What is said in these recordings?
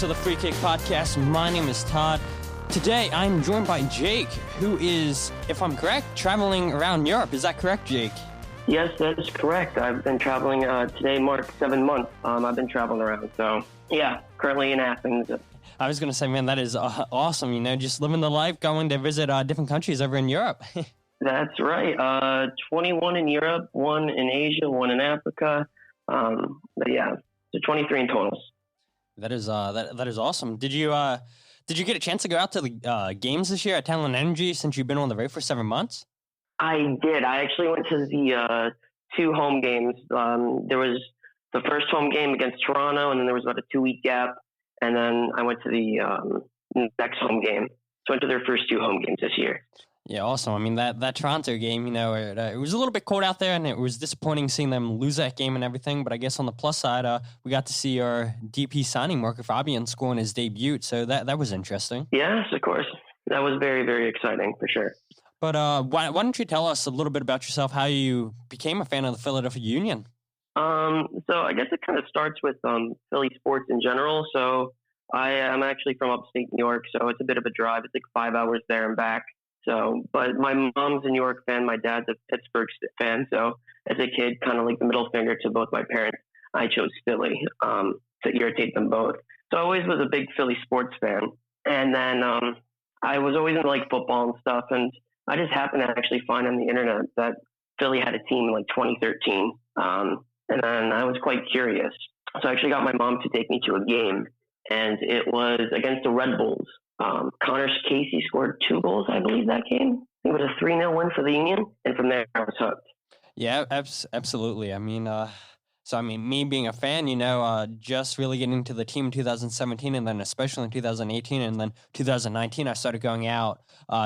to the Free Kick Podcast. My name is Todd. Today, I'm joined by Jake, who is, if I'm correct, traveling around Europe. Is that correct, Jake? Yes, that is correct. I've been traveling, today marks 7 months. I've been traveling around. So, yeah, currently in Athens. I was going to say, man, that is awesome. You know, just living the life, going to visit different countries over in Europe. That's right. 21 in Europe, 1 in Asia, 1 in Africa. But yeah, so 23 in totals. That is that is awesome. Did you get a chance to go out to the games this year at Talent Energy since you've been on the road for 7 months? I did. I actually went to the 2 home games. There was the first home game against Toronto, and then there was about a 2-week gap, and then I went to the next home game. So I went to their first 2 home games this year. Yeah, awesome. I mean, that Toronto game, you know, it was a little bit cold out there, and it was disappointing seeing them lose that game and everything. But I guess on the plus side, we got to see our DP signing marker, Fabian, scoring his debut. So that was interesting. Yes, of course. That was very, very exciting for sure. But why don't you tell us a little bit about yourself, how you became a fan of the Philadelphia Union? So I guess it kind of starts with Philly sports in general. So I'm actually from upstate New York, so it's a bit of a drive. It's like 5 hours there and back. So, but my mom's a New York fan. My dad's a Pittsburgh fan. So as a kid, kind of like the middle finger to both my parents, I chose Philly to irritate them both. So I always was a big Philly sports fan. And then I was always into like football and stuff. And I just happened to actually find on the internet that Philly had a team in like 2013. And then I was quite curious. So I actually got my mom to take me to a game. And it was against the Red Bulls. Connor Casey scored 2 goals, I believe, that game. It was a 3-0 win for the Union, and from there I was hooked. Yeah, absolutely. I mean, me being a fan, you know, just really getting into the team in 2017, and then especially in 2018, and then 2019, I started going out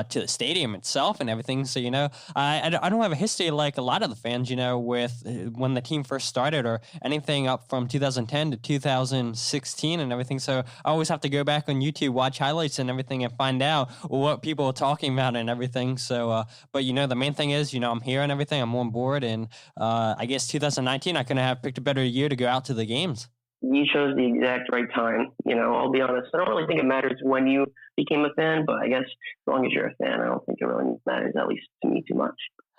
to the stadium itself and everything. So, you know, I don't have a history like a lot of the fans, you know, with when the team first started or anything up from 2010 to 2016 and everything. So I always have to go back on YouTube, watch highlights and everything, and find out what people are talking about and everything. So, but you know, the main thing is, you know, I'm here and everything. I'm on board, and I guess 2019, I couldn't have picked a better year to go out to the games. You chose the exact right time. You know, I'll be honest. I don't really think it matters when you became a fan, but I guess as long as you're a fan, I don't think it really matters, at least to me, too much.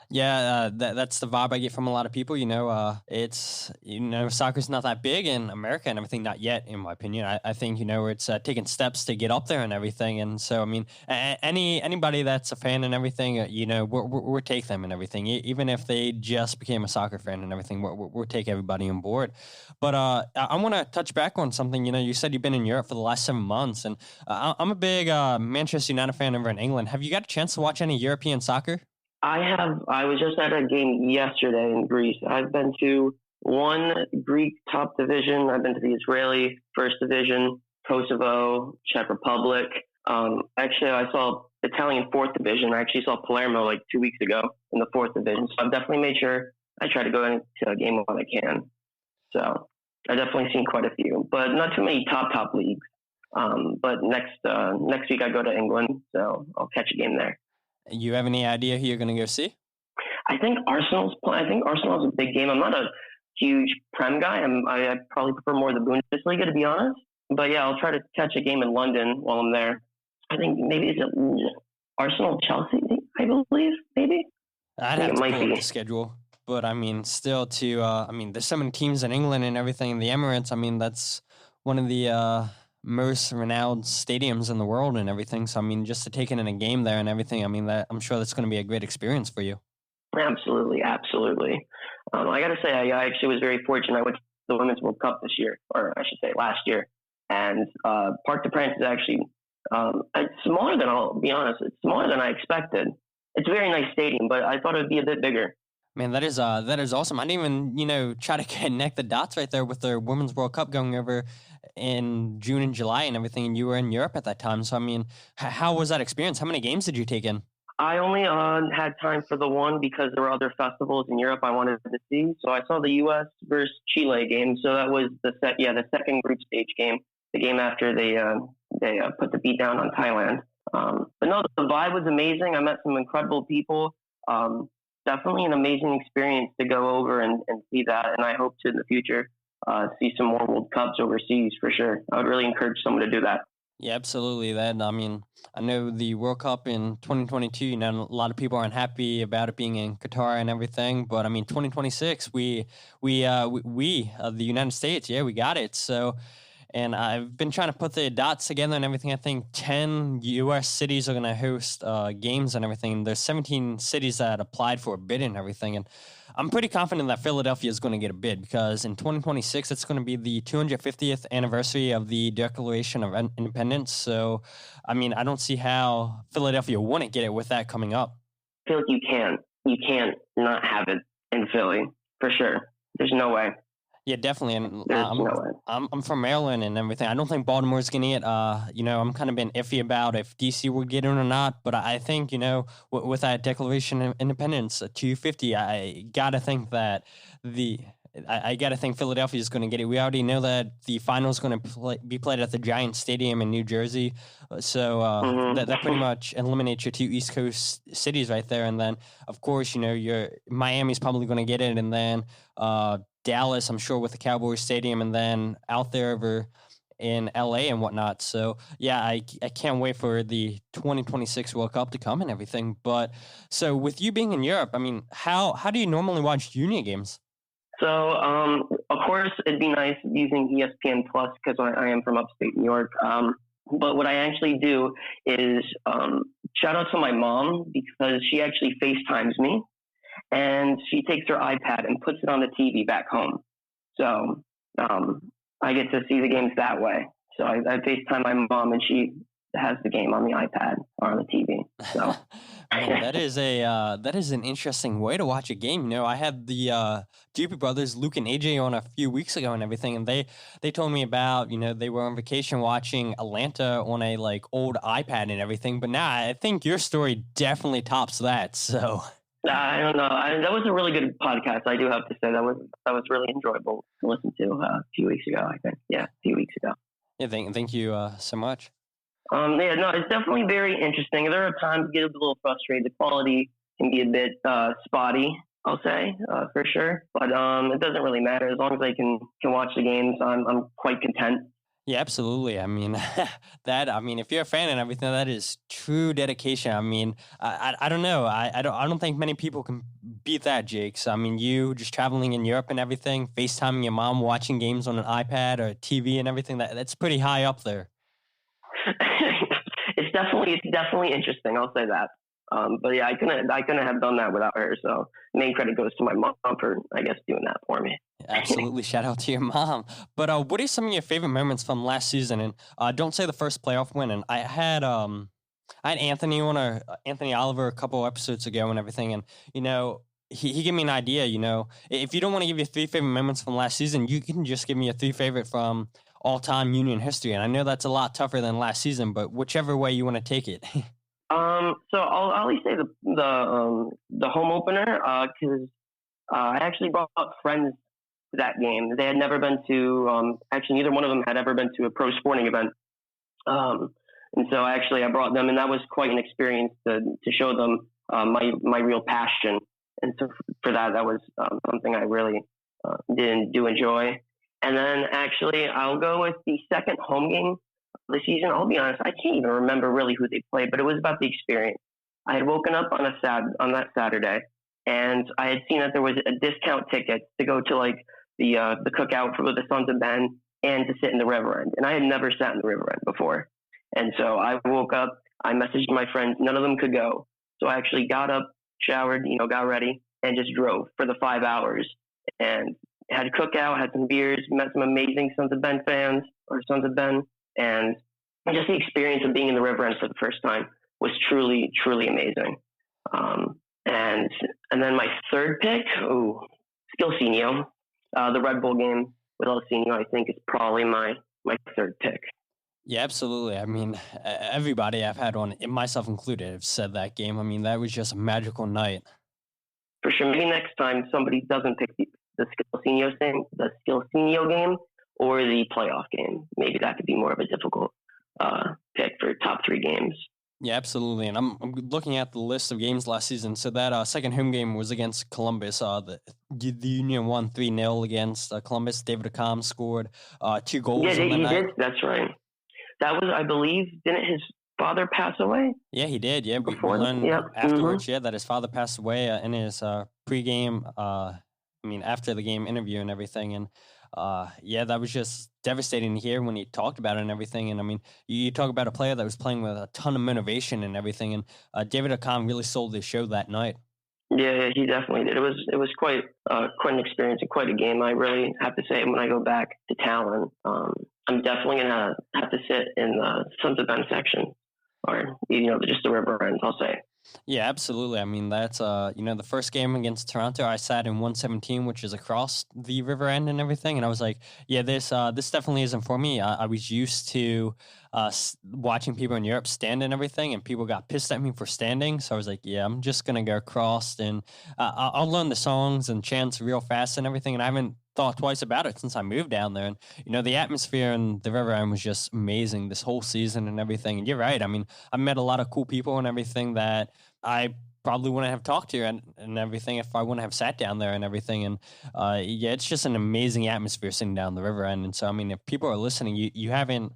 Yeah, that's the vibe I get from a lot of people. You know, it's, you know, soccer's not that big in America and everything, not yet, in my opinion. I think, you know, it's taking steps to get up there and everything. And so, I mean, anybody that's a fan and everything, you know, we'll take them and everything. Even if they just became a soccer fan and everything, we'll take everybody on board. But I want to touch back on something. You know, you said you've been in Europe for the last 7 months, and I'm a big Manchester United fan over in England. Have you got a chance to watch any European soccer? I have. I was just at a game yesterday in Greece. I've been to 1 Greek top division. I've been to the Israeli first division, Kosovo, Czech Republic. Actually, I saw Italian fourth division. I actually saw Palermo like 2 weeks ago in the fourth division. So I've definitely made sure I try to go into a game when I can. So I've definitely seen quite a few, but not too many top leagues. But next week I go to England, so I'll catch a game there. You have any idea who you're going to go see? I think Arsenal's playing. I think Arsenal has a big game. I'm not a huge Prem guy. I probably prefer more the Bundesliga, to be honest. But yeah, I'll try to catch a game in London while I'm there. I think maybe it's Arsenal Chelsea, I believe, maybe. I'd have to pull up the schedule. But I mean, still there's so many teams in England and everything in the Emirates. I mean, that's one of the most renowned stadiums in the world and everything. So, I mean, just to take it in a game there and everything, I mean, I'm sure that's going to be a great experience for you. Absolutely. I got to say, I actually was very fortunate. I went to the Women's World Cup this year, or I should say last year. And Parc des Princes is actually it's smaller than, I'll be honest, it's smaller than I expected. It's a very nice stadium, but I thought it would be a bit bigger. Man, that is awesome. I didn't even, you know, try to connect the dots right there with the Women's World Cup going over in June and July and everything, and you were in Europe at that time. So, I mean, how was that experience? How many games did you take in? I only had time for the one because there were other festivals in Europe I wanted to see. So I saw the U.S. versus Chile game. So that was the second group stage game, the game after they put the beat down on Thailand. But no, the vibe was amazing. I met some incredible people. Definitely an amazing experience to go over and see that. And I hope to in the future see some more World Cups overseas for sure. I would really encourage someone to do that. Yeah, absolutely. That I mean, I know the World Cup in 2022. You know, a lot of people aren't happy about it being in Qatar and everything. But I mean, 2026, the United States, yeah, we got it. So, and I've been trying to put the dots together and everything. I think 10 U.S. cities are going to host games and everything. There's 17 cities that applied for a bid and everything. And I'm pretty confident that Philadelphia is going to get a bid because in 2026, it's going to be the 250th anniversary of the Declaration of Independence. So, I mean, I don't see how Philadelphia wouldn't get it with that coming up. I feel like you can't not have it in Philly for sure. There's no way. Yeah, definitely. And no way. I'm from Maryland and everything. I don't think Baltimore's getting it. You know, I'm kind of been iffy about if DC would get it or not. But I think, you know, with that Declaration of Independence, 250, I got to think that I got to think Philadelphia is going to get it. We already know that the final is going to be played at the Giants Stadium in New Jersey. So that pretty much eliminates your two East Coast cities right there. And then, of course, you know, Miami's probably going to get it. And then Dallas, I'm sure, with the Cowboys Stadium, and then out there over in LA and whatnot. So, yeah, I can't wait for the 2026 World Cup to come and everything. But so with you being in Europe, I mean, how do you normally watch junior games? So, of course, it'd be nice using ESPN Plus because I am from upstate New York. But what I actually do is shout out to my mom because she actually FaceTimes me. And she takes her iPad and puts it on the TV back home. So I get to see the games that way. So I FaceTime my mom, and she has the game on the iPad or on the TV. So man, that is an interesting way to watch a game. You know, I had the Doopy brothers, Luke and AJ, on a few weeks ago and everything, and they told me about, you know, they were on vacation watching Atlanta on a like old iPad and everything. But now I think your story definitely tops that. So. I don't know. That was a really good podcast. I do have to say that was really enjoyable to listen to a few weeks ago. I think, yeah, a few weeks ago. Yeah, thank you so much. Yeah, no, it's definitely very interesting. There are times you get a little frustrated. The quality can be a bit spotty, I'll say, for sure. But it doesn't really matter as long as I can watch the games. I'm quite content. Yeah, absolutely. I mean, if you're a fan and everything, that is true dedication. I mean, I don't know. I don't think many people can beat that, Jake. So, I mean, you just traveling in Europe and everything, FaceTiming your mom, watching games on an iPad or TV and everything, that's pretty high up there. It's definitely interesting. I'll say that. But yeah, I couldn't have done that without her. So main credit goes to my mom for, I guess, doing that for me. Absolutely. Shout out to your mom. But what are some of your favorite moments from last season? And don't say the first playoff win. And I had Anthony Anthony Oliver a couple episodes ago and everything. And, you know, he gave me an idea, you know, if you don't want to give your 3 favorite moments from last season, you can just give me a 3 favorite from all-time Union history. And I know that's a lot tougher than last season, but whichever way you want to take it. So I'll always say the home opener because I actually brought friends to that game. They had never been to actually neither one of them had ever been to a pro sporting event, and so I brought them, and that was quite an experience to show them my real passion. And so for that was something I really do enjoy. And then actually I'll go with the second home game of the season. I'll be honest, I can't even remember really who they played, but it was about the experience. I had woken up on that Saturday, and I had seen that there was a discount ticket to go to like the cookout for the Sons of Ben and to sit in the river end. And I had never sat in the river end before. And so I woke up, I messaged my friends, none of them could go. So I actually got up, showered, got ready, and just drove for the 5 hours and had a cookout, had some beers, met some amazing Sons of Ben fans or Sons of Ben. And just the experience of being in the river end for the first time was truly, truly amazing. And then my third pick, Ilsinho. The Red Bull game with Ilsinho, I think, is probably my third pick. Yeah, absolutely. I mean, everybody I've had on, myself included, have said that game. I mean, that was just a magical night. For sure. Maybe next time somebody doesn't pick the Ilsinho game or the playoff game. Maybe that could be more of a difficult pick for top 3 games. Yeah, absolutely. And I'm looking at the list of games last season. So that second home game was against Columbus. The Union won 3-0 against Columbus. David Accam scored 2 Yeah, goals on the he night. did. That's right. That was, I believe, didn't his father pass away? Yeah, he did. Yeah, we Before, learned yep. afterwards, yeah, that his father passed away in his pregame, after the game interview and everything. And yeah, that was just devastating to hear when he talked about it and everything. And I mean, you talk about a player that was playing with a ton of motivation and everything. And David Accam really sold the show that night. Yeah, he definitely did. It was quite an experience and quite a game. I really have to say, when I go back to Talon, I'm definitely gonna have to sit in the Sons of Ben section, or just the river ends, I'll say. Yeah, absolutely. I mean, that's the first game against Toronto, I sat in 117, which is across the river end and everything, and I was like, yeah, this definitely isn't for me. I was used to watching people in Europe stand and everything, and people got pissed at me for standing, so I was like, yeah, I'm just gonna go across, and I'll learn the songs and chants real fast and everything, and I haven't thought twice about it since I moved down there. And the atmosphere in the river end was just amazing this whole season and everything. And you're right. I mean, I met a lot of cool people and everything that I probably wouldn't have talked to and everything if I wouldn't have sat down there and everything. And yeah, it's just an amazing atmosphere sitting down the river end. And so, I mean, if people are listening, you haven't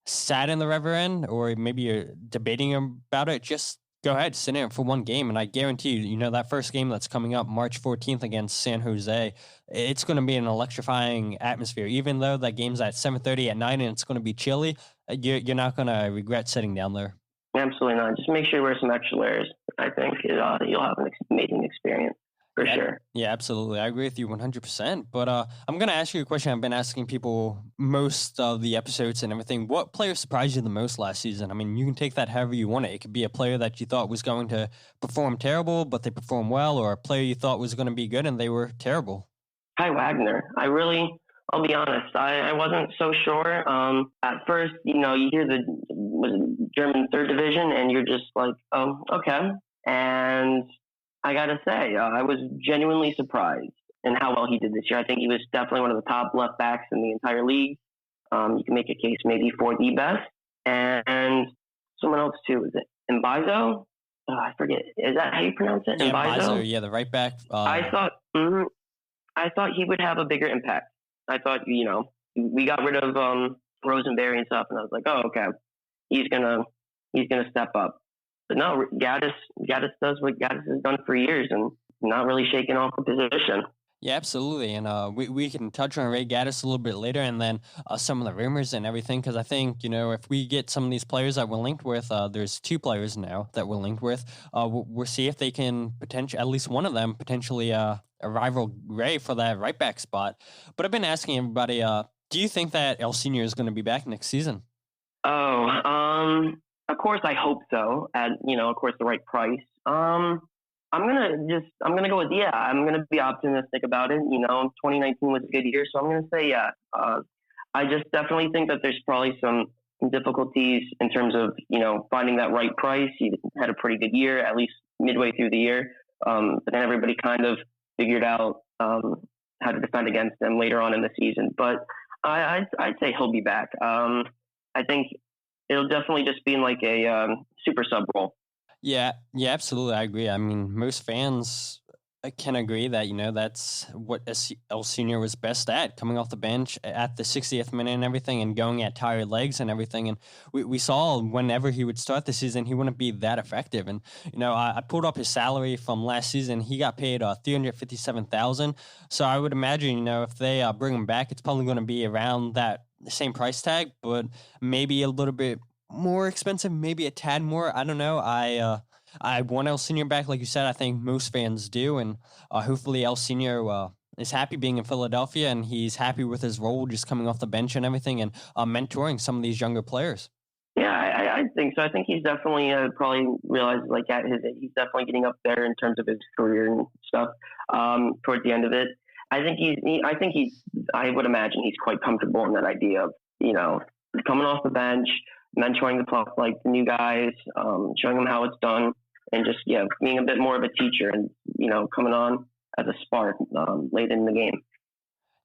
sat in the river end, or maybe you're debating about it, just go ahead, sit in for one game. And I guarantee you, that first game that's coming up March 14th against San Jose, it's going to be an electrifying atmosphere. Even though that game's at 7:30 at night and it's going to be chilly, you're not going to regret sitting down there. Absolutely not. Just make sure you wear some extra layers. I think you'll have an amazing experience. For sure. Yeah, absolutely. I agree with you 100%. But I'm going to ask you a question I've been asking people most of the episodes and everything. What player surprised you the most last season? I mean, you can take that however you want it. It could be a player that you thought was going to perform terrible, but they performed well, or a player you thought was going to be good and they were terrible. Hi, Wagner. I'll be honest, I wasn't so sure. At first, you hear the German third division and you're just like, oh, okay. And I got to say, I was genuinely surprised in how well he did this year. I think he was definitely one of the top left backs in the entire league. You can make a case maybe for the best. And someone else too, is it Mbizo? I forget. Is that how you pronounce it? Yeah, Mbizo, yeah, the right back. I thought he would have a bigger impact. I thought, we got rid of Rosenberry and stuff, and I was like, oh, okay, he's gonna step up. But no, Gaddis does what Gaddis has done for years, and not really shaking off the position. Yeah, absolutely. And we can touch on Ray Gaddis a little bit later, and then some of the rumors and everything, because I think, if we get some of these players that we're linked with, there's 2 players now that we're linked with, we'll see if they can potentially, at least one of them, potentially rival Ray for that right back spot. But I've been asking everybody, do you think that Ilsinho is going to be back next season? Of course, I hope so. At of course, the right price. I'm gonna go with yeah. I'm gonna be optimistic about it. 2019 was a good year, so I'm gonna say yeah. I just definitely think that there's probably some difficulties in terms of finding that right price. He had a pretty good year, at least midway through the year, but then everybody kind of figured out how to defend against them later on in the season. But I'd say he'll be back. I think it'll definitely just be in like a super sub role. Yeah, absolutely. I agree. I mean, most fans can agree that, that's what Ilsinho was best at, coming off the bench at the 60th minute and everything, and going at tired legs and everything. And we saw whenever he would start the season, he wouldn't be that effective. And, I pulled up his salary from last season. He got paid $357,000. So I would imagine, if they bring him back, it's probably going to be around that same price tag, but maybe a little bit more expensive, maybe a tad more. I don't know. I want Ilsinho back, like you said. I think most fans do, and hopefully Ilsinho is happy being in Philadelphia, and he's happy with his role, just coming off the bench and everything, and mentoring some of these younger players. Yeah, I think so. I think he's definitely probably realized, like, at his age, he's definitely getting up there in terms of his career and stuff. Towards the end of it, I would imagine he's quite comfortable in that idea of coming off the bench, mentoring the new guys, showing them how it's done, and just being a bit more of a teacher and coming on as a spark late in the game.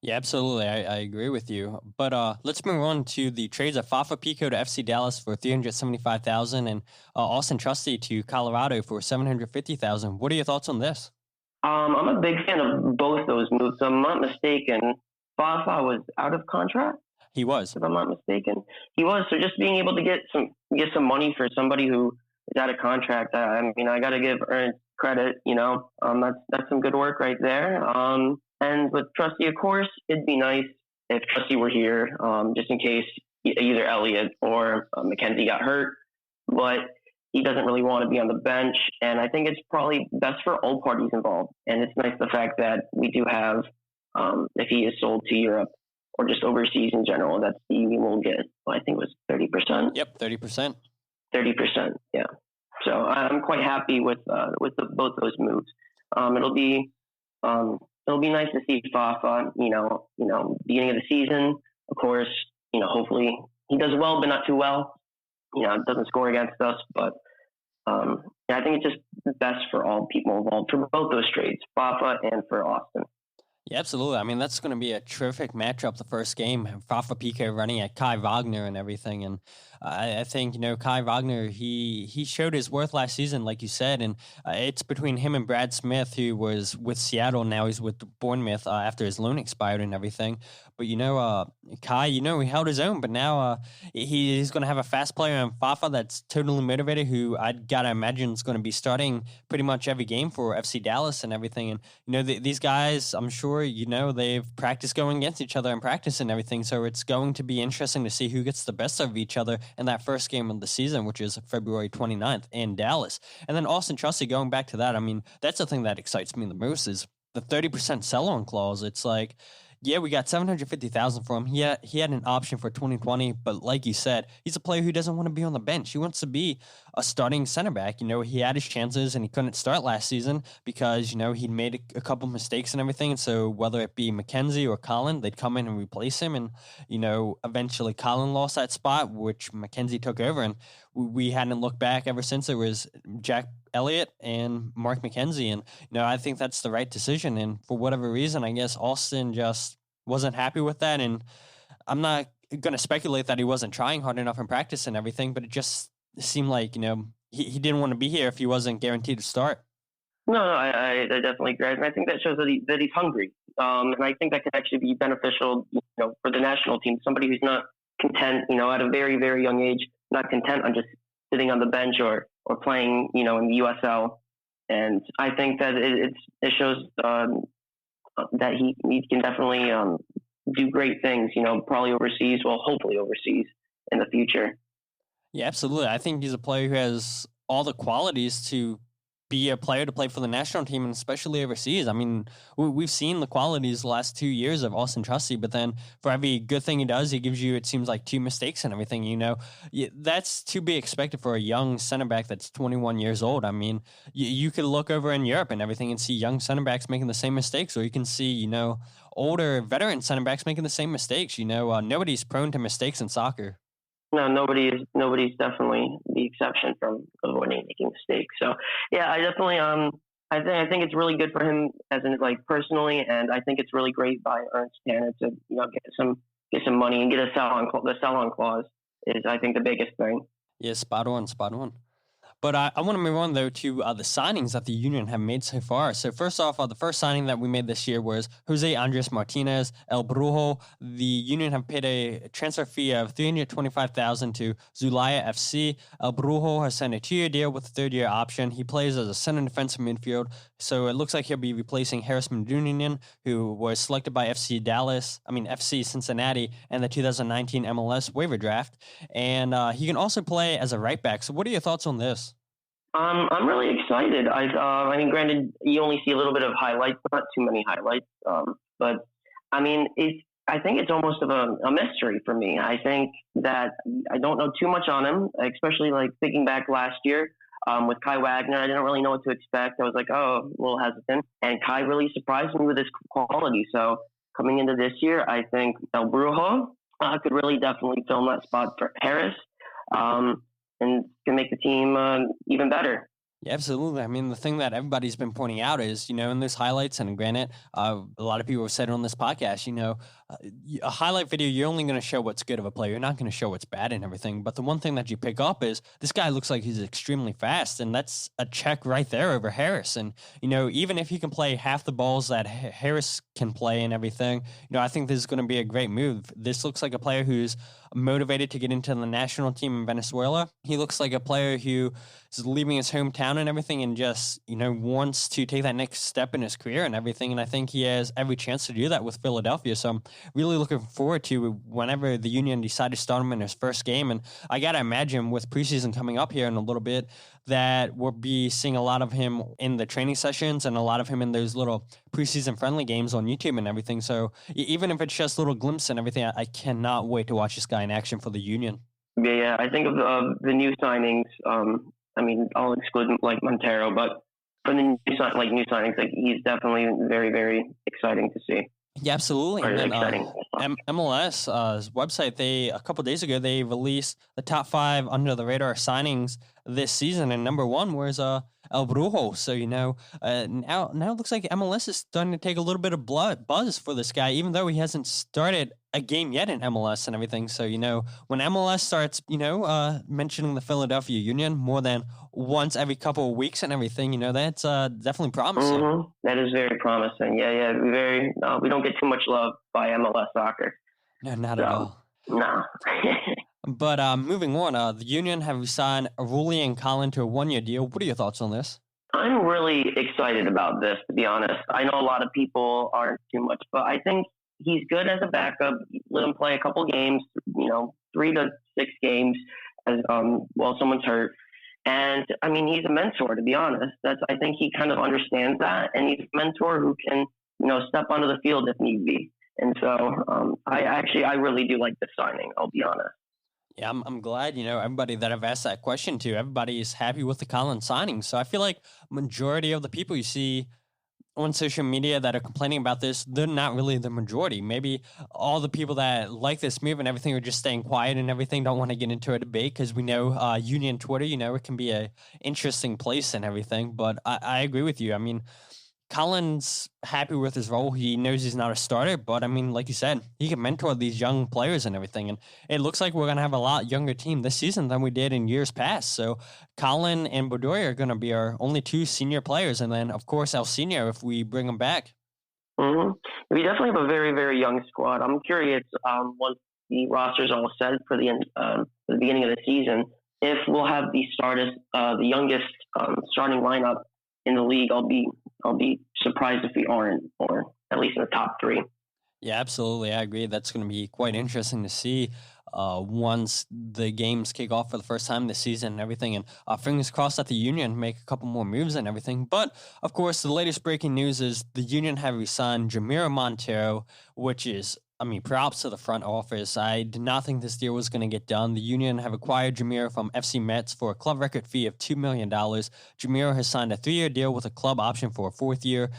Yeah, absolutely. I agree with you. But let's move on to the trades of Fafa Picault to FC Dallas for 375,000 and Auston Trusty to Colorado for 750,000. What are your thoughts on this? I'm a big fan of both those moves. If I'm not mistaken, Fafa was out of contract. He was. If I'm not mistaken, he was. So just being able to get some money for somebody who is out of contract, I mean, I got to give Ernst credit. That's some good work right there. And with Trusty, of course, it'd be nice if Trusty were here, just in case either Elliott or McKenzie got hurt. But he doesn't really want to be on the bench, and I think it's probably best for all parties involved. And it's nice the fact that we do have, if he is sold to Europe or just overseas in general, that's we will get. I think it was 30%. Yep, 30%. 30%. Yeah. So I'm quite happy with both those moves. It'll be nice to see Fafa. Beginning of the season, of course. Hopefully he does well, but not too well. Doesn't score against us, but I think it's just best for all people involved for both those trades, Fafa and for Auston. Yeah, absolutely. I mean, that's going to be a terrific matchup the first game. Fafa Picault running at Kai Wagner and everything. And I think, Kai Wagner, he showed his worth last season, like you said. And it's between him and Brad Smith, who was with Seattle. Now he's with Bournemouth after his loan expired and everything. But, Kai, he held his own. But now he's going to have a fast player in Fafa that's totally motivated, who I'd got to imagine is going to be starting pretty much every game for FC Dallas and everything. And, these guys, I'm sure, they've practiced going against each other in practice and everything. So it's going to be interesting to see who gets the best of each other in that first game of the season, which is February 29th in Dallas. And then Auston Trusty, going back to that, I mean, that's the thing that excites me the most is the 30% sell-on clause. It's like, yeah, we got 750,000 for him. He had an option for 2020, but like you said, he's a player who doesn't want to be on the bench. He wants to be a starting center back. He had his chances and he couldn't start last season because, he'd made a couple mistakes and everything. And so whether it be McKenzie or Collin, they'd come in and replace him. And, eventually Collin lost that spot, which McKenzie took over. And we hadn't looked back ever since. It was Jack Elliott and Mark McKenzie. And, I think that's the right decision. And for whatever reason, I guess Auston just wasn't happy with that. And I'm not going to speculate that he wasn't trying hard enough in practice and everything, but it just seemed like, he didn't want to be here if he wasn't guaranteed to start. No, I definitely agree. And I think that shows that he's hungry. And I think that could actually be beneficial, for the national team. Somebody who's not content, at a very, very young age, not content on just sitting on the bench or playing, in the USL. And I think that it shows that he can definitely do great things, probably overseas, hopefully overseas in the future. Yeah, absolutely. I think he's a player who has all the qualities to be a player to play for the national team, and especially overseas. I mean, we've seen the qualities the last 2 years of Auston Trusty, but then for every good thing he does, he gives you, it seems like, 2 mistakes and everything, That's to be expected for a young center back that's 21 years old. I mean, you could look over in Europe and everything and see young center backs making the same mistakes, or you can see, older veteran center backs making the same mistakes. Nobody's prone to mistakes in soccer. No, nobody's definitely the exception from avoiding making mistakes. So yeah, I definitely I think it's really good for him as in personally, and I think it's really great by Ernst Tanner to get some money and get a sell-on clause is I think the biggest thing. Yeah, spot on. But I want to move on, though, to the signings that the Union have made so far. So first off, the first signing that we made this year was Jose Andres Martinez, El Brujo. The Union have paid a transfer fee of $325,000 to Zulaya FC. El Brujo has signed a 2-year deal with a 3rd-year option. He plays as a center defensive midfield, so it looks like he'll be replacing Harris Mdunian, who was selected by FC Cincinnati in the 2019 MLS waiver draft. And he can also play as a right back. So what are your thoughts on this? I'm really excited. I mean, granted, you only see a little bit of highlights, not too many highlights. But I mean, I think it's almost of a mystery for me. I think that I don't know too much on him, especially thinking back last year with Kai Wagner. I didn't really know what to expect. I was like, a little hesitant. And Kai really surprised me with his quality. So coming into this year, I think El Brujo could really definitely fill that spot for Harris. And can make the team even better. Yeah, absolutely. I mean, the thing that everybody's been pointing out is, in those highlights, and granted, a lot of people have said it on this podcast, a highlight video, you're only going to show what's good of a player. You're not going to show what's bad and everything. But the one thing that you pick up is this guy looks like he's extremely fast, and that's a check right there over Harris. And, even if he can play half the balls that Harris can play and everything, I think this is going to be a great move. This looks like a player who's motivated to get into the national team in Venezuela. He looks like a player who is leaving his hometown and everything and just, wants to take that next step in his career and everything. And I think he has every chance to do that with Philadelphia. So I'm really looking forward to whenever the Union decide to start him in his first game. And I got to imagine with preseason coming up here in a little bit that we'll be seeing a lot of him in the training sessions and a lot of him in those little preseason friendly games on YouTube and everything. So even if it's just little glimpses and everything, I cannot wait to watch this guy in action for the Union. Yeah, I think of the new signings. I'll exclude like Monteiro, but for the new signings, like he's definitely very, very exciting to see. Yeah, absolutely. Very And then, exciting. MLS website, a couple of days ago, they released the top 5 under the radar signings this season, and number 1 was El Brujo. So now it looks like MLS is starting to take a little bit of buzz for this guy, even though he hasn't started a game yet in MLS and everything. So when MLS starts mentioning the Philadelphia Union more than once every couple of weeks and everything, that's definitely promising. Mm-hmm. That is very promising. Yeah. We don't get too much love by MLS soccer. No, not at all. No. But moving on, the Union have signed Aurelien and Collin to a 1-year deal. What are your thoughts on this? I'm really excited about this, to be honest. I know a lot of people aren't too much, but I think he's good as a backup. Let him play a couple games, 3 to 6 games as while someone's hurt. And he's a mentor, to be honest. I think he kind of understands that, and he's a mentor who can, step onto the field if need be. And so I really do like this signing, I'll be honest. Yeah, I'm glad, everybody that I've asked that question to, everybody is happy with the Collin signing. So I feel like majority of the people you see on social media that are complaining about this, they're not really the majority. Maybe all the people that like this move and everything are just staying quiet and everything, don't want to get into a debate because we know Union Twitter, it can be a interesting place and everything. But I agree with you. Collin's happy with his role. He knows he's not a starter, but like you said, he can mentor these young players and everything. And it looks like we're going to have a lot younger team this season than we did in years past. So Collin and Bedoya are going to be our only 2 senior players. And then, of course, Ilsinho if we bring him back. Mm-hmm. We definitely have a very, very young squad. I'm curious, once the roster's all set for the beginning of the season, if we'll have the youngest starting lineup in the league. I'll be surprised if we aren't, or at least in the top 3. Yeah, absolutely. I agree. That's going to be quite interesting to see once the games kick off for the first time this season and everything. And fingers crossed that the Union make a couple more moves and everything. But, of course, the latest breaking news is the Union have re-signed Jamiro Monteiro, which is props to the front office. I did not think this deal was going to get done. The Union have acquired Jamiro from FC Metz for a club record fee of $2 million. Jamiro has signed a 3-year deal with a club option for a 4th year.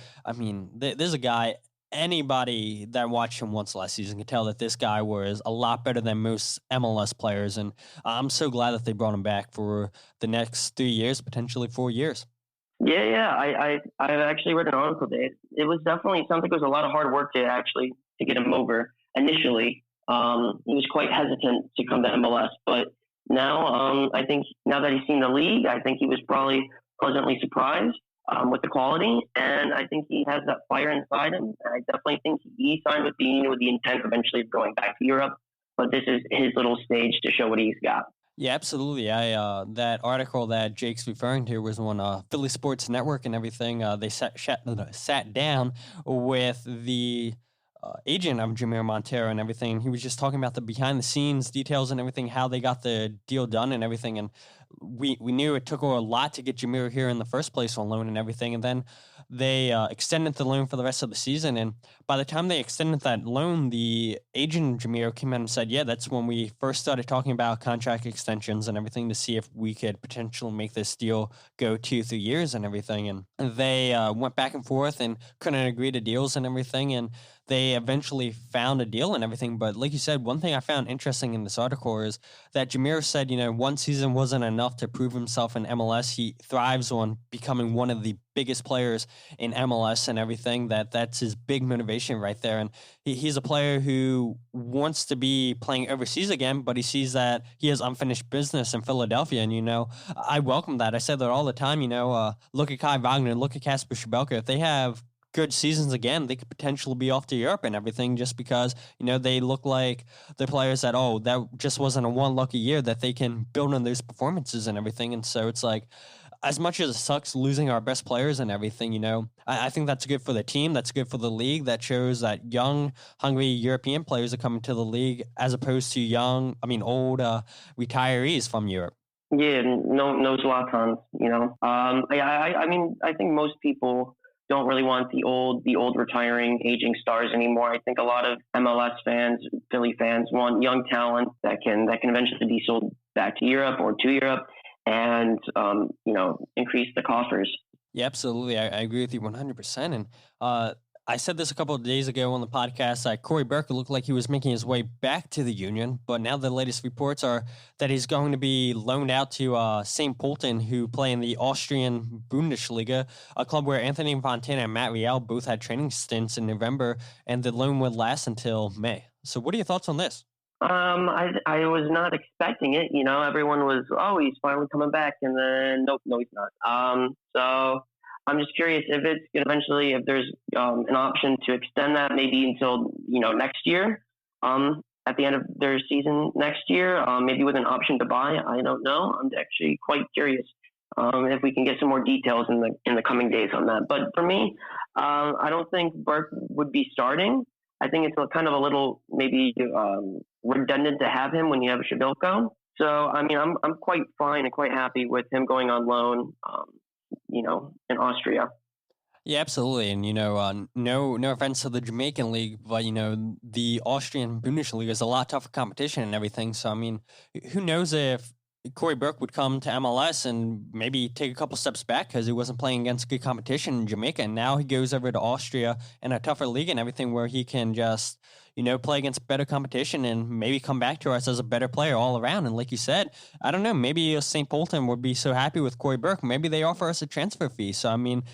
There's a guy, anybody that watched him once last season can tell that this guy was a lot better than most MLS players. And I'm so glad that they brought him back for the next 3 years, potentially 4 years. Yeah. I've actually read an article today. It was definitely something. It was a lot of hard work to get him over. Initially, he was quite hesitant to come to MLS, but now I think now that he's seen the league, I think he was probably pleasantly surprised with the quality, and I think he has that fire inside him. I definitely think he signed with the Union with the intent eventually of going back to Europe, but this is his little stage to show what he's got. Yeah, absolutely. That article that Jake's referring to was on Philly Sports Network and everything. They sat down with the agent of Jamiro Monteiro and everything. He was just talking about the behind the scenes details and everything, how they got the deal done and everything. And we knew it took a lot to get Jamiro here in the first place on loan and everything. And then they extended the loan for the rest of the season. And by the time they extended that loan, the agent of Jamiro came in and said, yeah, that's when we first started talking about contract extensions and everything to see if we could potentially make this deal go 2-3 years and everything. And they went back and forth and couldn't agree to deals and everything. And they eventually found a deal and everything. But like you said, one thing I found interesting in this article is that Jamiro said, one season wasn't enough enough to prove himself in MLS. He thrives on becoming one of the biggest players in MLS and everything. That's his big motivation right there. And he's a player who wants to be playing overseas again, but he sees that he has unfinished business in Philadelphia. And, I welcome that. I say that all the time, look at Kai Wagner, look at Kasper Schmelke. If they have good seasons again, they could potentially be off to Europe and everything just because, they look like the players that, that just wasn't a one lucky year, that they can build on those performances and everything. And so it's like, as much as it sucks losing our best players and everything, I think that's good for the team. That's good for the league. That shows that young, hungry European players are coming to the league as opposed to old retirees from Europe. Yeah, no Zlatans, I think most people don't really want the old retiring aging stars anymore. I think a lot of MLS fans, Philly fans, want young talent that can eventually be sold back to Europe or to Europe and increase the coffers. Yeah, absolutely. I agree with you 100%. And I said this a couple of days ago on the podcast that Cory Burke looked like he was making his way back to the Union, but now the latest reports are that he's going to be loaned out to St. Pölten, who play in the Austrian Bundesliga, a club where Anthony Fontana and Matt Rial both had training stints in November, and the loan would last until May. So what are your thoughts on this? I was not expecting it. Everyone was, he's finally coming back, and then nope, no, he's not. So I'm just curious if it's eventually, if there's an option to extend that maybe until, next year, at the end of their season next year, maybe with an option to buy. I don't know. I'm actually quite curious if we can get some more details in the coming days on that. But for me, I don't think Burke would be starting. I think it's kind of a little maybe redundant to have him when you have Shabilko. So, I'm quite fine and quite happy with him going on loan, in Austria. Yeah, absolutely. And, no offense to the Jamaican league, but, the Austrian Bundesliga is a lot tougher competition and everything. So, who knows if Cory Burke would come to MLS and maybe take a couple steps back because he wasn't playing against good competition in Jamaica. And now he goes over to Austria in a tougher league and everything where he can just, play against better competition and maybe come back to us as a better player all around. And like you said, I don't know, maybe St. Pölten would be so happy with Cory Burke. Maybe they offer us a transfer fee. So,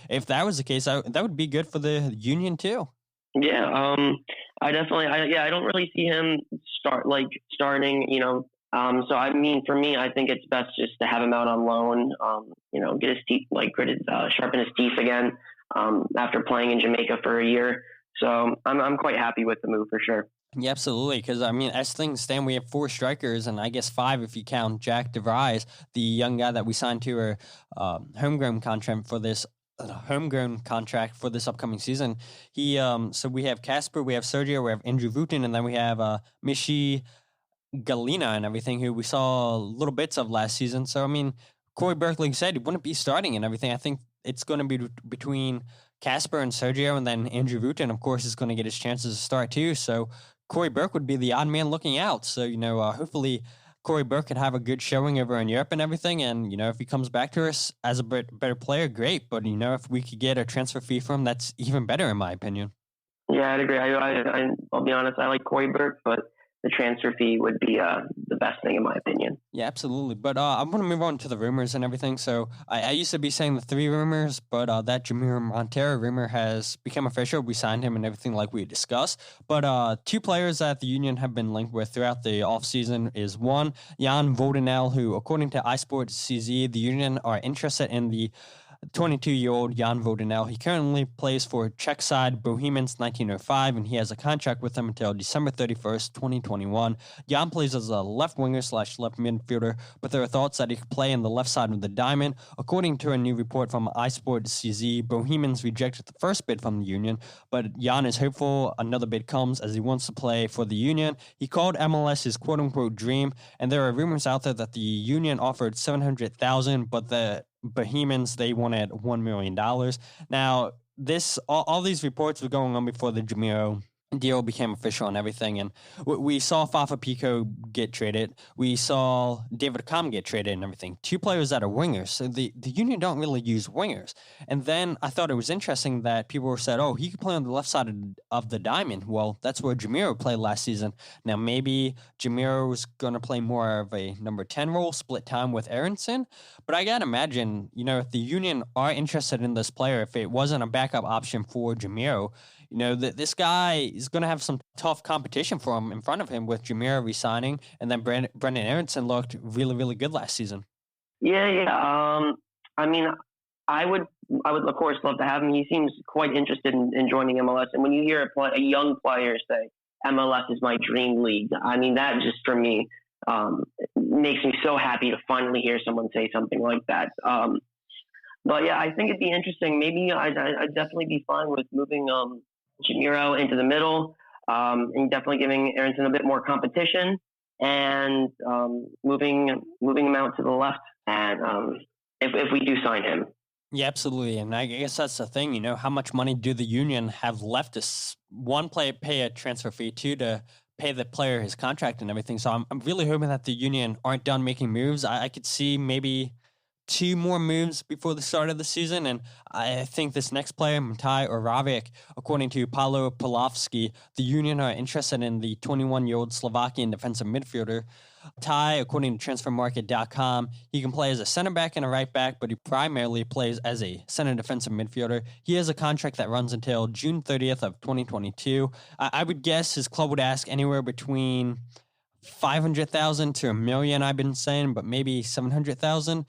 if that was the case, that would be good for the Union too. Yeah, I don't really see him starting, so for me, I think it's best just to have him out on loan, get his teeth, sharpen his teeth again, after playing in Jamaica for a year. So I'm quite happy with the move for sure. Yeah, absolutely. Because, as things stand, we have 4 strikers, and I guess 5 if you count Jack DeVries, the young guy that we signed to our homegrown contract for this upcoming season. So we have Kasper, we have Sergio, we have Andrew Wooten, and then we have Mishi Galina and everything, who we saw little bits of last season. So, Cory Burke, like you said, he wouldn't be starting and everything. I think it's going to be between Kasper and Sergio, and then Andrew Wooten, of course, is going to get his chances to start too. So Cory Burke would be the odd man looking out. So, hopefully Cory Burke could have a good showing over in Europe and everything. And, if he comes back to us as a better player, great. But, if we could get a transfer fee from him, that's even better, in my opinion. Yeah, I'd agree. I'll be honest, I like Cory Burke, but the transfer fee would be the best thing in my opinion. Yeah, absolutely. But I want to move on to the rumors and everything. So I used to be saying the 3 rumors, but that Jamiro Monteiro rumor has become official. We signed him and everything like we discussed. But 2 players that the Union have been linked with throughout the offseason is 1, Jan Vodháněl, who according to iSports CZ, the Union are interested in the 22-year-old Jan Vodháněl. He currently plays for Czech side Bohemians 1905, and he has a contract with them until December 31st, 2021. Jan plays as a left winger / left midfielder, but there are thoughts that he could play in the left side of the diamond. According to a new report from iSports CZ, Bohemians rejected the first bid from the Union, but Jan is hopeful another bid comes as he wants to play for the Union. He called MLS his quote-unquote dream, and there are rumors out there that the Union offered $700,000, but the Bohemians, they wanted $1 million. Now, all these reports were going on before the Jamiro deal became official and everything. And we saw Fafa Picault get traded. We saw David Accam get traded and everything. Two players that are wingers. So the Union don't really use wingers. And then I thought it was interesting that people were said, oh, he could play on the left side of the diamond. Well, that's where Jamiro played last season. Now, maybe Jamiro is going to play more of a number 10 role, split time with Aronson. But I got to imagine, if the Union are interested in this player, if it wasn't a backup option for Jamiro, this guy is going to have some tough competition for him in front of him with Jamiro resigning, and then Brendan Aronson looked really, really good last season. Yeah. I mean, I would of course love to have him. He seems quite interested in joining MLS. And when you hear a young player say MLS is my dream league, I mean, that just for me makes me so happy to finally hear someone say something like that. But yeah, I think it'd be interesting. Maybe I'd definitely be fine with moving Jamiro into the middle, and definitely giving Aronson a bit more competition, and moving him out to the left. And if we do sign him. Yeah, absolutely. And I guess that's the thing, how much money do the Union have left to, one, pay a transfer fee, two, to pay the player his contract and everything. So I'm really hoping that the Union aren't done making moves. I could see maybe 2 more moves before the start of the season, and I think this next player, Matej Oravec, according to Paolo Pavlovsky, the Union are interested in the 21-year-old Slovakian defensive midfielder. Ty, according to transfermarket.com, he can play as a center back and a right back, but he primarily plays as a center defensive midfielder. He has a contract that runs until June 30th of 2022. I would guess his club would ask anywhere between 500,000 to $1 million, I've been saying, but maybe 700,000,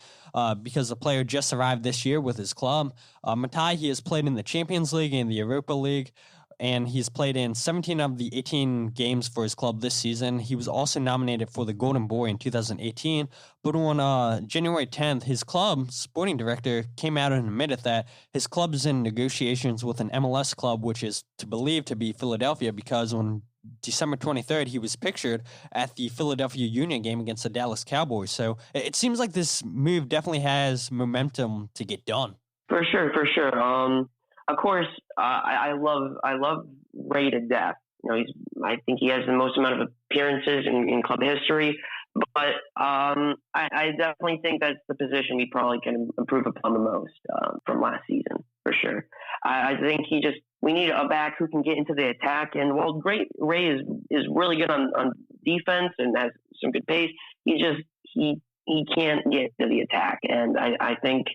because the player just arrived this year with his club. Matej, he has played in the Champions League and the Europa League, and he's played in 17 of the 18 games for his club this season. He was also nominated for the Golden Boy in 2018, but on January 10th, his club sporting director came out and admitted that his club is in negotiations with an MLS club, which is believed to be Philadelphia, because on December 23rd, he was pictured at the Philadelphia Union game against the Dallas Cowboys. So it seems like this move definitely has momentum to get done. For sure. Of course, I love Ray to death. I think he has the most amount of appearances in club history. But I definitely think that's the position we probably can improve upon the most from last season, for sure. I think we need a back who can get into the attack. And while Ray is really good on defense and has some good pace, he can't get to the attack. And I think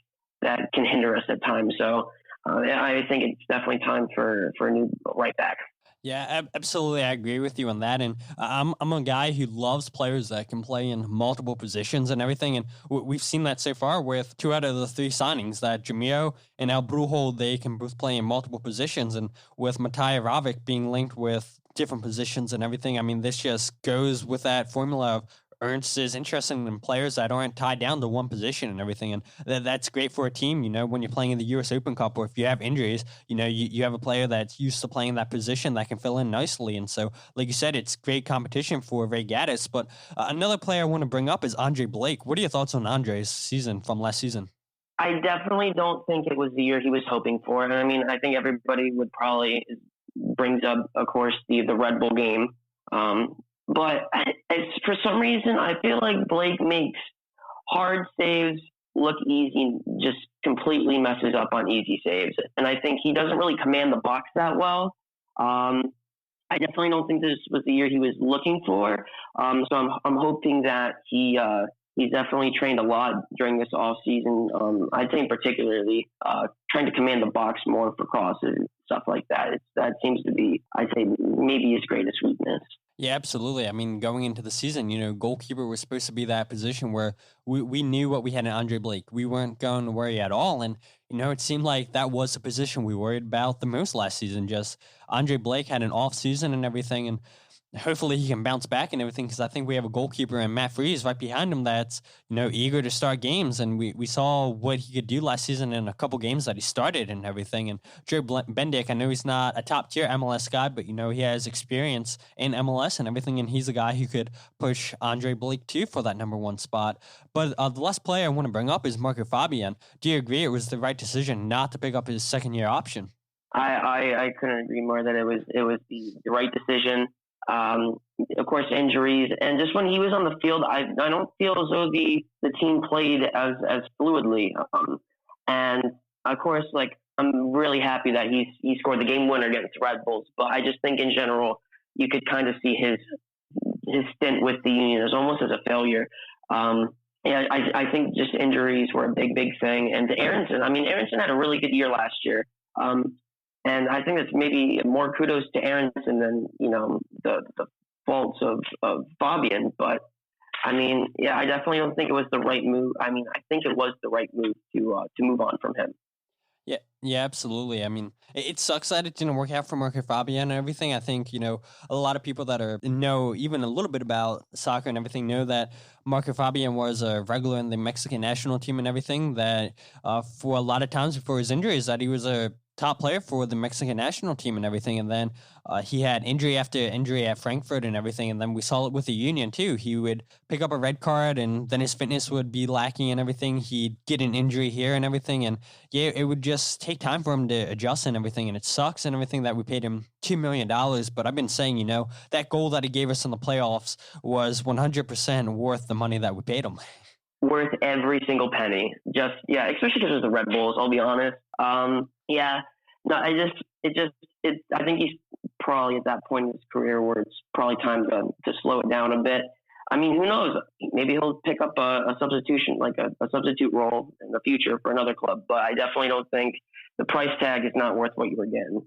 that can hinder us at times. So I think it's definitely time for a new right back. Yeah, absolutely. I agree with you on that. And I'm a guy who loves players that can play in multiple positions and everything. And we've seen that so far with 2 out of the 3 signings, that Jamiro and Brujo, they can both play in multiple positions. And with Matej Oravec being linked with different positions and everything, I mean, this just goes with that formula of Ernst is interested in players that aren't tied down to one position and everything. And that's great for a team, when you're playing in the U.S. Open Cup, or if you have injuries, you have a player that's used to playing that position that can fill in nicely. And so, like you said, it's great competition for Ray Gaddis. But another player I want to bring up is Andre Blake. What are your thoughts on Andre's season from last season? I definitely don't think it was the year he was hoping for. And I mean, I think everybody would probably brings up, of course, the Red Bull game. But for some reason, I feel like Blake makes hard saves look easy and just completely messes up on easy saves. And I think he doesn't really command the box that well. I definitely don't think this was the year he was looking for. So I'm hoping that he's definitely trained a lot during this off season. I think particularly trying to command the box more for crosses and stuff like that. That seems to be, I'd say, maybe his greatest weakness. Yeah, absolutely. I mean, going into the season, goalkeeper was supposed to be that position where we knew what we had in Andre Blake. We weren't going to worry at all. And, it seemed like that was the position we worried about the most last season. Just Andre Blake had an off season and everything. And hopefully he can bounce back and everything, because I think we have a goalkeeper and Matt Freese right behind him that's, eager to start games. And we saw what he could do last season in a couple games that he started and everything. And Joe Bendick, I know he's not a top tier MLS guy, but, he has experience in MLS and everything. And he's a guy who could push Andre Blake too for that number 1 spot. But the last player I want to bring up is Marco Fabian. Do you agree it was the right decision not to pick up his second year option? I couldn't agree more that it was the right decision. Of course, injuries, and just when he was on the field, I don't feel as though the team played as fluidly. And of course, like, I'm really happy that he scored the game winner against Red Bulls. But I just think in general, you could kind of see his stint with the Union as almost as a failure. Yeah, I think just injuries were a big thing. And Aronson, I mean, Aronson had a really good year last year. And I think it's maybe more kudos to Aronson than, the faults of Fabian. But I mean, yeah, I definitely don't think it was the right move. I mean, I think it was the right move to move on from him. Yeah, absolutely. I mean, it sucks that it didn't work out for Marco Fabian and everything. I think, a lot of people that know even a little bit about soccer and everything know that Marco Fabian was a regular in the Mexican national team and everything, that for a lot of times before his injuries that he was a top player for the Mexican national team and everything. And then he had injury after injury at Frankfurt and everything. And then we saw it with the Union too. He would pick up a red card and then his fitness would be lacking and everything. He'd get an injury here and everything. And yeah, it would just take time for him to adjust and everything. And it sucks and everything that we paid him $2 million. But I've been saying, that goal that he gave us in the playoffs was 100% worth the money that we paid him. Worth every single penny. Just, yeah, especially because it was the Red Bulls, I'll be honest. Yeah, no, I think he's probably at that point in his career where it's probably time to slow it down a bit. I mean, who knows? Maybe he'll pick up a substitution, like a substitute role in the future for another club. But I definitely don't think the price tag is not worth what you were getting.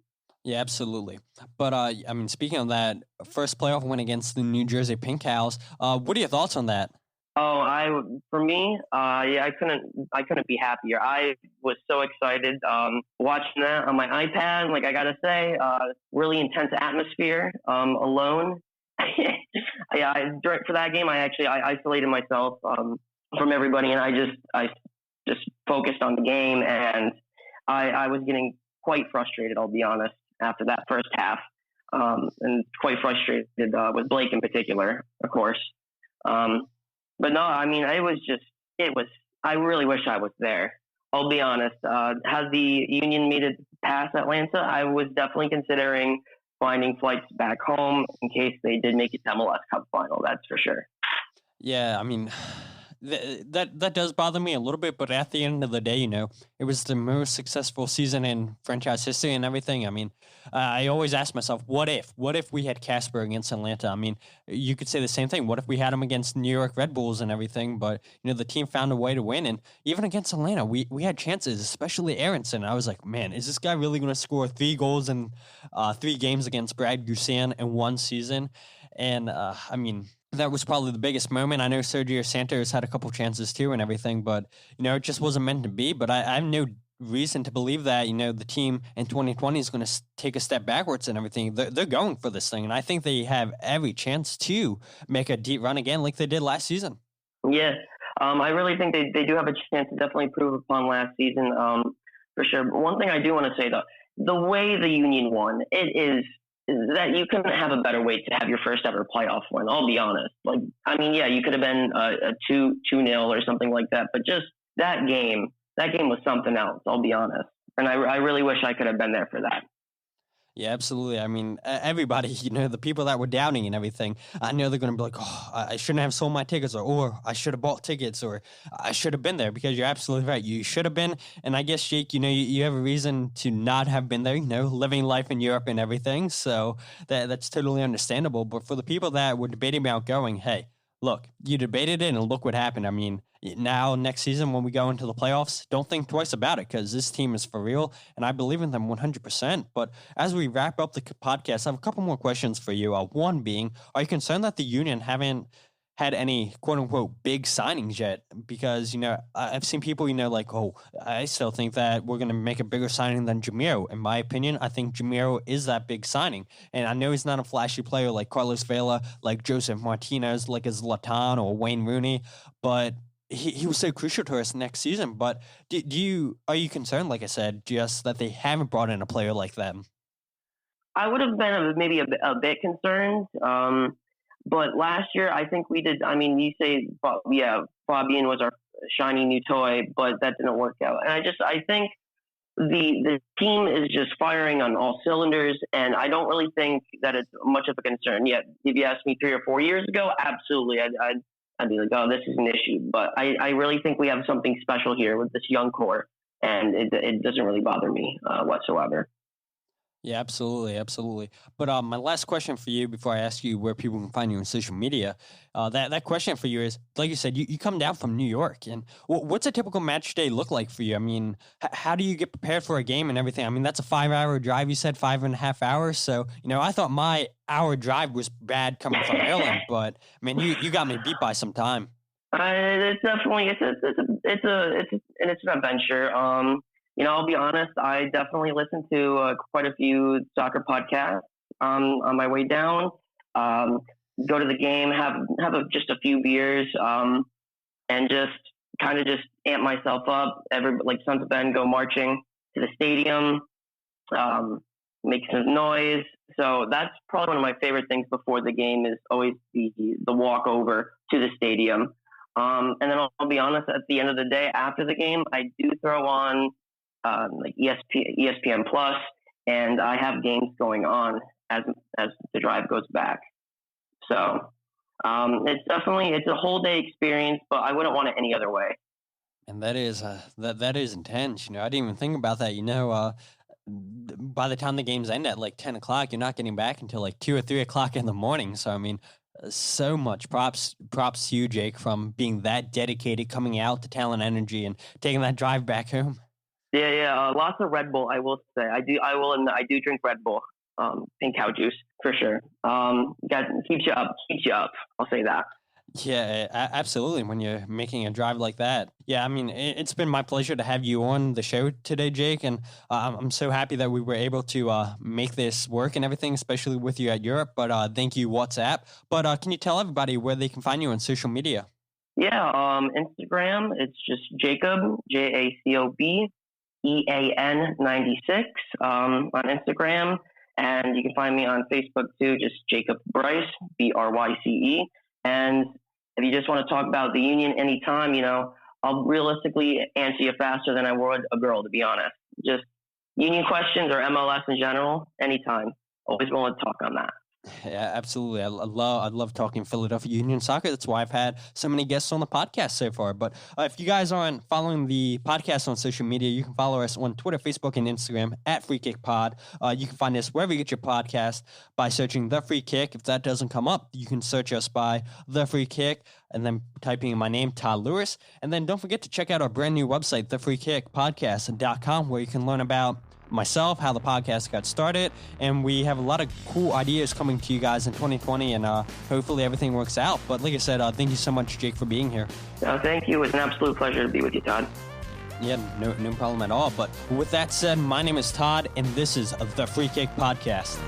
Yeah, absolutely. But I mean, speaking of that, first playoff win against the New Jersey Pink Cows. What are your thoughts on that? For me, yeah, I couldn't be happier. I was so excited, watching that on my iPad. Like, I gotta say, really intense atmosphere, alone. Yeah, for that game, I isolated myself, from everybody, and I just focused on the game, and I was getting quite frustrated, I'll be honest, after that first half, and quite frustrated, with Blake in particular, of course. But no, I mean, I really wish I was there. I'll be honest. Had the Union made it past Atlanta, I was definitely considering finding flights back home in case they did make it to MLS Cup final. That's for sure. Yeah, I mean, that does bother me a little bit, but at the end of the day, it was the most successful season in franchise history and everything. I mean, I always ask myself, what if we had Casper against Atlanta? I mean, you could say the same thing. What if we had him against New York Red Bulls and everything? But, the team found a way to win. And even against Atlanta, we had chances, especially Aronson. I was like, man, is this guy really going to score 3 goals in 3 games against Brad Guzan in one season? And, I mean, that was probably the biggest moment. I know Sergio Santos had a couple chances too and everything, but, it just wasn't meant to be. But I have no reason to believe that, the team in 2020 is going to take a step backwards and everything. They're going for this thing, and I think they have every chance to make a deep run again like they did last season. Yeah, I really think they do have a chance to definitely improve upon last season, for sure. But one thing I do want to say, though, the way the Union won, it is that you couldn't have a better way to have your first ever playoff win. I'll be honest. Like, I mean, yeah, you could have been a 2-0 or something like that, but just that game was something else. I'll be honest, and I really wish I could have been there for that. Yeah, absolutely. I mean, everybody, the people that were doubting and everything, I know they're going to be like, oh, I shouldn't have sold my tickets, or I should have bought tickets, or I should have been there, because you're absolutely right. You should have been. And I guess, Jake, you have a reason to not have been there, living life in Europe and everything. So that's totally understandable. But for the people that were debating about going, hey, look, you debated it and look what happened. I mean, now next season when we go into the playoffs, don't think twice about it, because this team is for real and I believe in them 100%. But as we wrap up the podcast, I have a couple more questions for you. One being, are you concerned that the Union haven't had any quote unquote big signings yet? Because, I've seen people, like, oh, I still think that we're going to make a bigger signing than Jamiro. In my opinion, I think Jamiro is that big signing. And I know he's not a flashy player like Carlos Vela, like Joseph Martinez, like a Zlatan or Wayne Rooney, but he was so crucial to us next season. But are you concerned, like I said, just that they haven't brought in a player like them? I would have been maybe a bit concerned. But last year, I think we did. I mean, you say, yeah, Fabian was our shiny new toy, but that didn't work out. And I think the team is just firing on all cylinders, and I don't really think that it's much of a concern yet. If you asked me 3 or 4 years ago, absolutely, I'd be like, oh, this is an issue. But I really think we have something special here with this young core, and it doesn't really bother me whatsoever. Yeah, absolutely, absolutely. But my last question for you before I ask you where people can find you on social media, that question for you is, like you said, you come down from New York, and what's a typical match day look like for you? I mean, how do you get prepared for a game and everything? I mean, that's a 5-hour drive. You said 5.5 hours. So, I thought my hour drive was bad coming from Ireland, but I mean, you got me beat by some time. It's definitely it's an adventure. I'll be honest, I definitely listen to quite a few soccer podcasts on my way down. Go to the game, have just a few beers, and just kind of just amp myself up. Like Sons of Ben, go marching to the stadium, make some noise. So that's probably one of my favorite things before the game is always the walk over to the stadium. And then I'll be honest, at the end of the day, after the game, I do throw on like ESPN Plus, and I have games going on as the drive goes back. So it's a whole day experience, but I wouldn't want it any other way. And that is that is intense. I didn't even think about that. By the time the games end at like 10 o'clock, you're not getting back until like 2 or 3 o'clock in the morning. So I mean, so much props to you, Jake, from being that dedicated, coming out to Talent Energy and taking that drive back home. Yeah. Lots of Red Bull, I will say. I do drink Red Bull, and cow juice for sure. Keeps you up. I'll say that. Yeah, absolutely. When you're making a drive like that. Yeah, I mean, it's been my pleasure to have you on the show today, Jake. And I'm so happy that we were able to make this work and everything, especially with you at Europe. But thank you, WhatsApp. But can you tell everybody where they can find you on social media? Yeah, Instagram, it's just Jacob, JACOB, EAN 96 on Instagram. And you can find me on Facebook too, just Jacob Bryce, BRYCE. And if you just want to talk about the Union anytime, I'll realistically answer you faster than I would a girl, to be honest. Just Union questions or MLS in general, anytime. Always willing to talk on that. Yeah, absolutely. I love talking Philadelphia Union soccer. That's why I've had so many guests on the podcast so far. But if you guys aren't following the podcast on social media, you can follow us on Twitter, Facebook, and Instagram at Free Kick Pod. You can find us wherever you get your podcast by searching The Free Kick. If that doesn't come up, you can search us by The Free Kick and then typing in my name, Todd Lewis. And then don't forget to check out our brand new website, thefreekickpodcast.com, where you can learn about myself, how the podcast got started, and we have a lot of cool ideas coming to you guys in 2020, and hopefully everything works out. But like I said, thank you so much, Jake, for being here. Thank you. It was an absolute pleasure to be with you, Todd. Yeah, no problem at all. But with that said, my name is Todd, and this is the Free Kick Podcast.